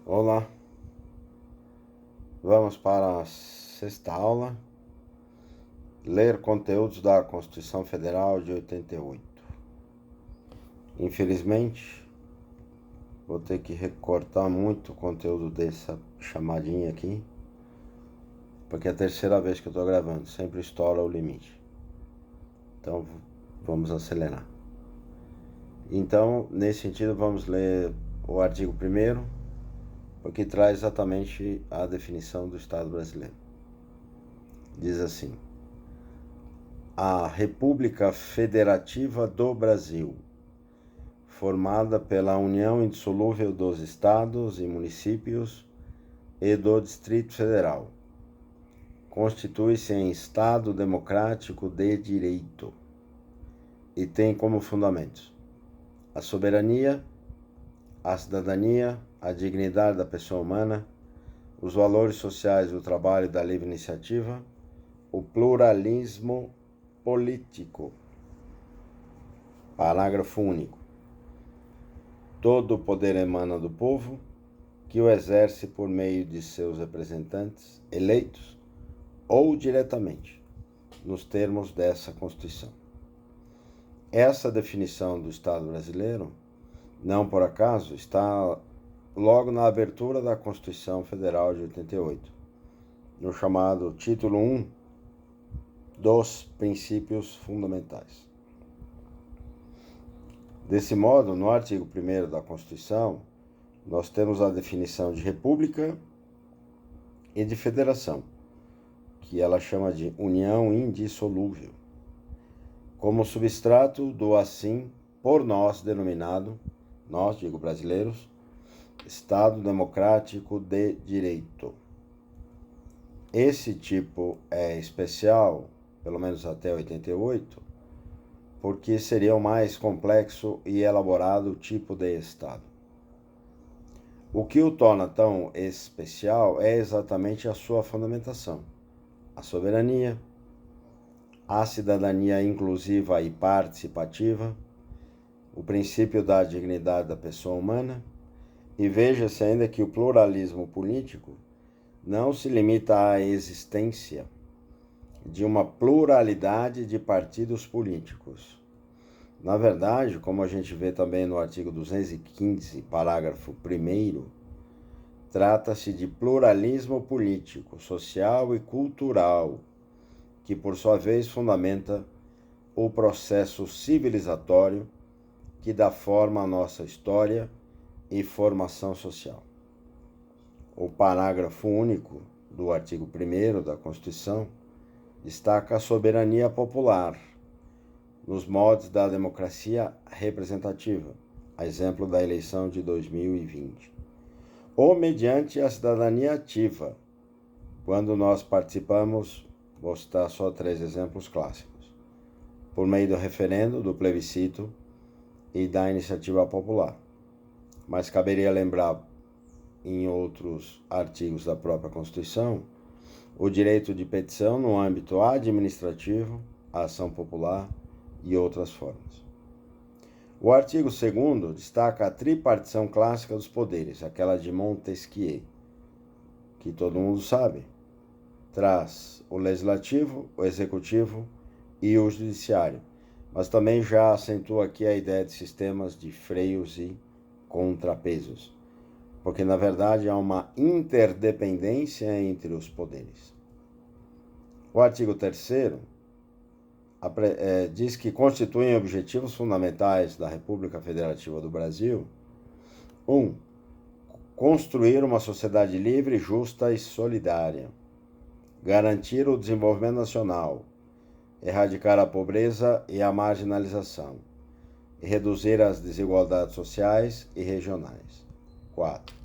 Olá, vamos para a sexta aula, ler conteúdos da Constituição Federal de 88. Infelizmente, vou ter que recortar muito o conteúdo dessa chamadinha aqui, porque é a terceira vez que eu estou gravando, sempre estoura o limite. Então, vamos acelerar. Então, nesse sentido, vamos ler o artigo 1º, porque traz exatamente a definição do Estado brasileiro. Diz assim: a República Federativa do Brasil, formada pela união indissolúvel dos estados e municípios e do Distrito Federal, constitui-se em Estado democrático de direito e tem como fundamentos a soberania, a cidadania, a dignidade da pessoa humana, os valores sociais do trabalho e da livre iniciativa, o pluralismo político. Parágrafo único. Todo o poder emana do povo, que o exerce por meio de seus representantes eleitos ou diretamente, nos termos dessa Constituição. Essa definição do Estado brasileiro, não por acaso, está logo na abertura da Constituição Federal de 88, no chamado Título 1 dos Princípios Fundamentais. Desse modo, no artigo 1º da Constituição, nós temos a definição de república e de federação, que ela chama de união indissolúvel, como substrato do assim por nós denominado, nós, digo brasileiros, Estado Democrático de Direito. Esse tipo é especial, pelo menos até 88, porque seria o mais complexo e elaborado tipo de Estado. O que o torna tão especial é exatamente a sua fundamentação, a soberania, a cidadania inclusiva e participativa, o princípio da dignidade da pessoa humana, e veja-se ainda que o pluralismo político não se limita à existência de uma pluralidade de partidos políticos. Na verdade, como a gente vê também no artigo 215, parágrafo 1º, trata-se de pluralismo político, social e cultural, que por sua vez fundamenta o processo civilizatório que dá forma à nossa história e formação social. O parágrafo único do artigo 1º da Constituição destaca a soberania popular nos moldes da democracia representativa, a exemplo da eleição de 2020, ou mediante a cidadania ativa, quando nós participamos, vou citar só 3 exemplos clássicos, por meio do referendo, do plebiscito e da iniciativa popular. Mas caberia lembrar, em outros artigos da própria Constituição, o direito de petição no âmbito administrativo, a ação popular e outras formas. O artigo 2º destaca a tripartição clássica dos poderes, aquela de Montesquieu, que todo mundo sabe. Traz o legislativo, o executivo e o judiciário, mas também já acentua aqui a ideia de sistemas de freios e contrapesos, porque na verdade há uma interdependência entre os poderes. O artigo 3º diz que constituem objetivos fundamentais da República Federativa do Brasil: 1. Construir uma sociedade livre, justa e solidária, garantir o desenvolvimento nacional, erradicar a pobreza e a marginalização, e reduzir as desigualdades sociais e regionais. 4.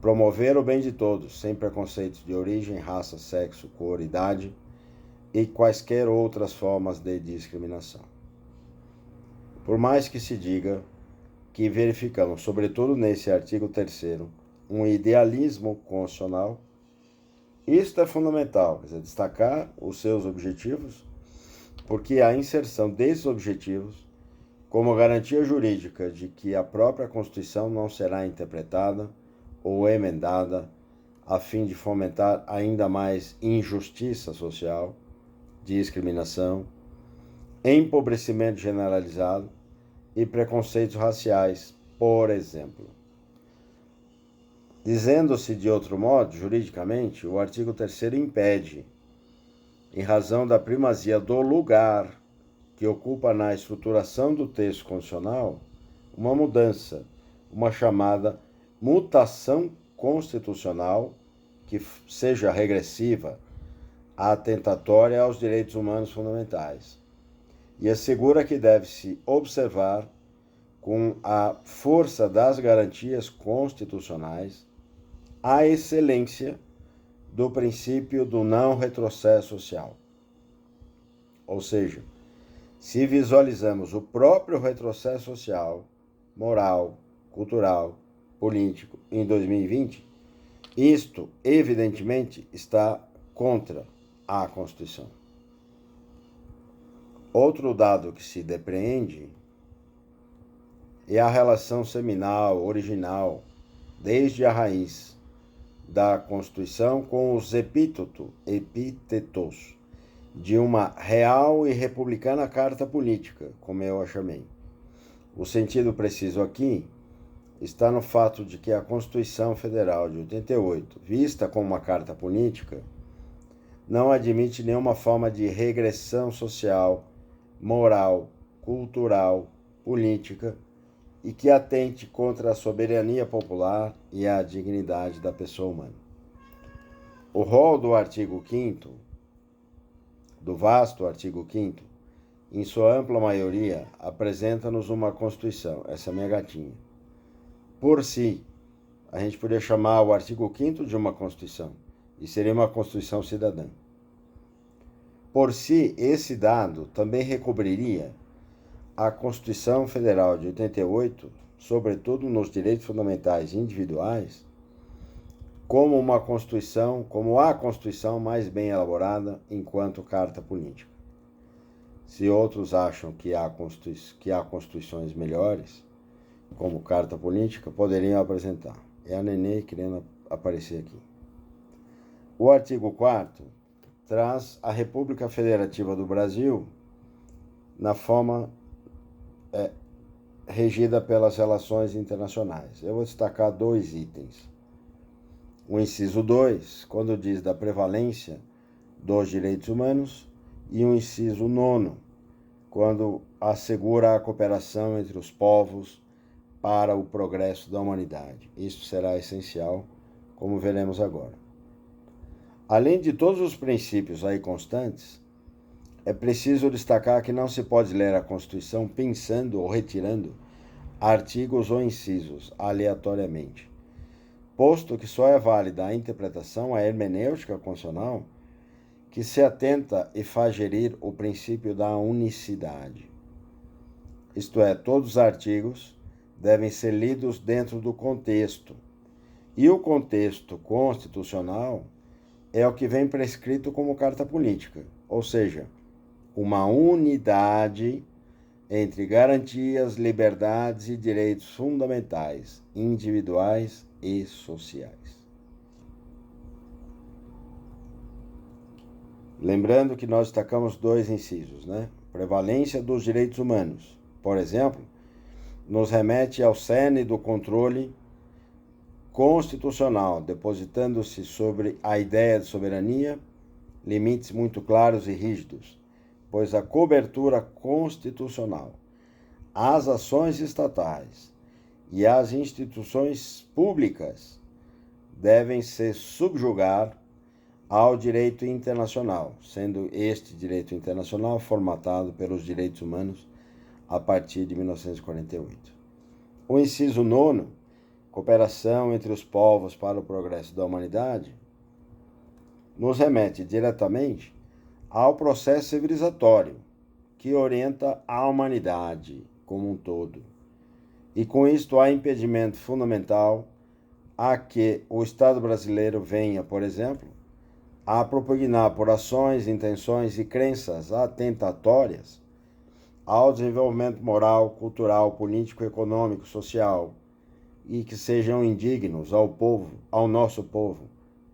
Promover o bem de todos, sem preconceitos de origem, raça, sexo, cor, idade e quaisquer outras formas de discriminação. Por mais que se diga que verificamos, sobretudo nesse artigo 3º, um idealismo constitucional, isto é fundamental, quer dizer, destacar os seus objetivos, porque a inserção desses objetivos como garantia jurídica de que a própria Constituição não será interpretada ou emendada a fim de fomentar ainda mais injustiça social, discriminação, empobrecimento generalizado e preconceitos raciais, por exemplo. Dizendo-se de outro modo, juridicamente, o artigo 3º impede, em razão da primazia do lugar que ocupa na estruturação do texto constitucional, uma mudança, uma chamada mutação constitucional que seja regressiva, atentatória aos direitos humanos fundamentais, e assegura que deve-se observar com a força das garantias constitucionais a excelência do princípio do não retrocesso social. Ou seja, se visualizamos o próprio retrocesso social, moral, cultural, político em 2020, isto, evidentemente, está contra a Constituição. Outro dado que se depreende é a relação seminal, original, desde a raiz da Constituição com os epítetos de uma real e republicana carta política, como eu a chamei. O sentido preciso aqui está no fato de que a Constituição Federal de 88, vista como uma carta política, não admite nenhuma forma de regressão social, moral, cultural, política e que atente contra a soberania popular e a dignidade da pessoa humana. O rol do artigo 5º, do vasto artigo 5º, em sua ampla maioria, apresenta-nos uma Constituição, essa é a minha gatinha. Por si, a gente poderia chamar o artigo 5º de uma Constituição, e seria uma Constituição cidadã. Por si, esse dado também recobriria a Constituição Federal de 88, sobretudo nos direitos fundamentais individuais, como a Constituição mais bem elaborada enquanto carta política. Se outros acham que há constituições melhores, como carta política, poderiam apresentar. É a Nenê querendo aparecer aqui. O artigo 4º traz a República Federativa do Brasil na forma regida pelas relações internacionais. Eu vou destacar 2 itens. O inciso 2, quando diz da prevalência dos direitos humanos, e o inciso 9, quando assegura a cooperação entre os povos para o progresso da humanidade. Isso será essencial, como veremos agora. Além de todos os princípios aí constantes, é preciso destacar que não se pode ler a Constituição pensando ou retirando artigos ou incisos aleatoriamente, posto que só é válida a interpretação, a hermenêutica constitucional, que se atenta e faz gerir o princípio da unicidade. Isto é, todos os artigos devem ser lidos dentro do contexto, e o contexto constitucional é o que vem prescrito como carta política, ou seja, uma unidade entre garantias, liberdades e direitos fundamentais, individuais e sociais. Lembrando que nós destacamos 2 incisos, né? Prevalência dos direitos humanos, por exemplo, nos remete ao cerne do controle constitucional, depositando-se sobre a ideia de soberania limites muito claros e rígidos, pois a cobertura constitucional, as ações estatais e as instituições públicas devem se subjugar ao direito internacional, sendo este direito internacional formatado pelos direitos humanos a partir de 1948. O inciso 9, cooperação entre os povos para o progresso da humanidade, nos remete diretamente ao processo civilizatório que orienta a humanidade como um todo. E com isto há impedimento fundamental a que o Estado brasileiro venha, por exemplo, a propugnar por ações, intenções e crenças atentatórias ao desenvolvimento moral, cultural, político, econômico, social, e que sejam indignos ao povo, ao nosso povo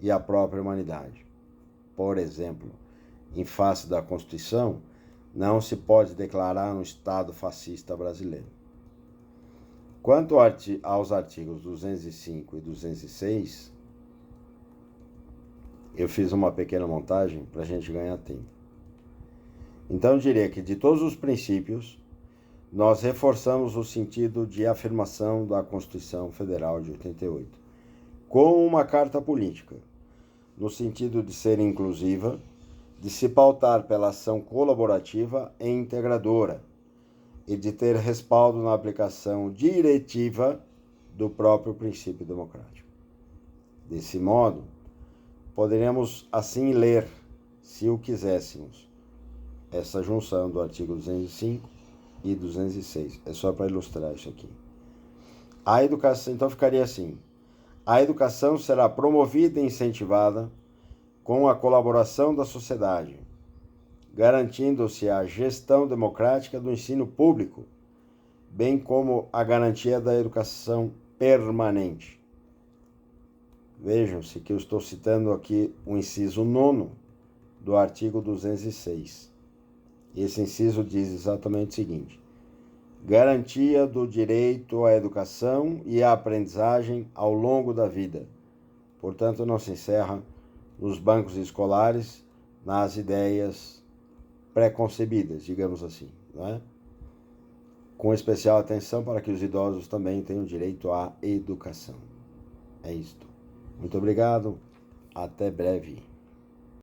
e à própria humanidade. Por exemplo, em face da Constituição, não se pode declarar um Estado fascista brasileiro. Quanto aos artigos 205 e 206, eu fiz uma pequena montagem para a gente ganhar tempo. Então, eu diria que de todos os princípios, nós reforçamos o sentido de afirmação da Constituição Federal de 88, como uma carta política, no sentido de ser inclusiva, de se pautar pela ação colaborativa e integradora e de ter respaldo na aplicação diretiva do próprio princípio democrático. Desse modo, poderíamos assim ler, se o quiséssemos, essa junção do artigo 205 e 206. É só para ilustrar isso aqui. A educação, então ficaria assim: a educação será promovida e incentivada com a colaboração da sociedade, garantindo-se a gestão democrática do ensino público, bem como a garantia da educação permanente. Vejam-se que eu estou citando aqui o inciso 9º do artigo 206. Esse inciso diz exatamente o seguinte: garantia do direito à educação e à aprendizagem ao longo da vida. Portanto, não se encerra nos bancos escolares, nas ideias pré-concebidas, digamos assim, não é? Com especial atenção para que os idosos também tenham direito à educação. É isto. Muito obrigado. Até breve.